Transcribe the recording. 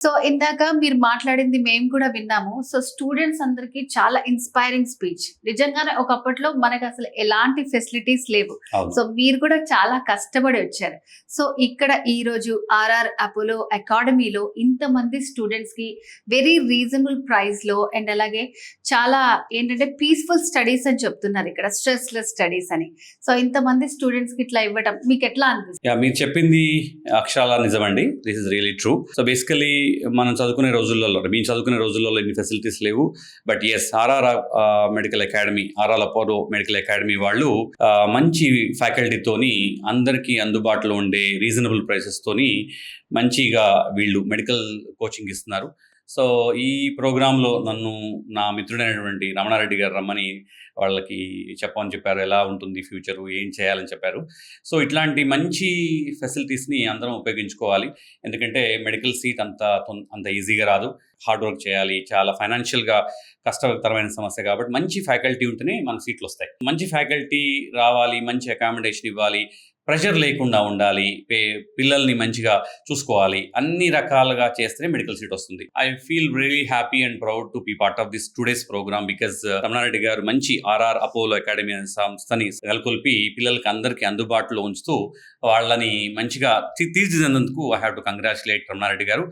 So ఇందాక మీరు మాట్లాడింది మేము కూడా విన్నాము. సో స్టూడెంట్స్ అందరికి చాలా ఇన్‌స్పైరింగ్ స్పీచ్. నిజంగానే ఒకప్పట్లో మనకసలు ఎలాంటి ఫెసిలిటీస్ లేవు. అవును. సో మీరు కూడా చాలా కష్టపడి వచ్చారు. సో ఇక్కడ ఈరోజు ఆర్ఆర్ అపోలో అకాడమీలో ఇంతమంది స్టూడెంట్స్‌కి వెరీ రీజనబుల్ ప్రైస్‌లో అండ్ అలాగే చాలా ఏంటంటే పీస్‌ఫుల్ స్టడీస్ అని చెప్తున్నారు ఇక్కడ. స్ట్రెస్‌లెస్ స్టడీస్ అని. సో ఇంతమంది స్టూడెంట్స్‌కి ఇట్లా ఇవ్వటం మీకెట్లా అనిపిస్తుంది? మీరు చెప్పింది అక్షరాల నిజమండి. This is really true. So basically మనం చదువుకునే రోజులలో, మేము చదువుకునే రోజులలో ఇన్ని ఫెసిలిటీస్ లేవు. But yes, RR medical academy, RR Apollo medical academy వాళ్ళు మంచి ఫ్యాకల్టీతోని అందరికీ అందుబాటులో ఉండే రీజనబుల్ ప్రైసెస్ తోని మంచిగా వీళ్ళు మెడికల్ కోచింగ్ ఇస్తున్నారు. సో ఈ ప్రోగ్రాంలో నన్ను నా మిత్రుడైనటువంటి రమణారెడ్డి గారు రమ్మని వాళ్ళకి చెప్పమని చెప్పారు. ఎలా ఉంటుంది ఫ్యూచరు, ఏం చేయాలని చెప్పారు. సో ఇట్లాంటి మంచి ఫెసిలిటీస్ని అందరం ఉపయోగించుకోవాలి. ఎందుకంటే మెడికల్ సీట్ అంత ఈజీగా రాదు. హార్డ్ వర్క్ చేయాలి. చాలా ఫైనాన్షియల్గా కష్టతరమైన సమస్య కాబట్టి మంచి ఫ్యాకల్టీ ఉంటేనే మనకు సీట్లు వస్తాయి. మంచి ఫ్యాకల్టీ రావాలి, మంచి అకామిడేషన్ ఇవ్వాలి, ప్రెషర్ లేకుండా ఉండాలి, పిల్లల్ని మంచిగా చూసుకోవాలి. అన్ని రకాలుగా చేస్తేనే మెడికల్ సీట్ వస్తుంది. I feel really happy and proud to be part of this today's programme because Ramana Reddy గారు మంచి ఆర్ఆర్ అపోలో అకాడమీ అనే సంస్థని నెలకొల్పి పిల్లలకి అందరికీ అందుబాటులో ఉంచుతూ వాళ్ళని మంచిగా తీర్చిదిద్దేందుకు I have to congratulate Ramana Reddy గారు.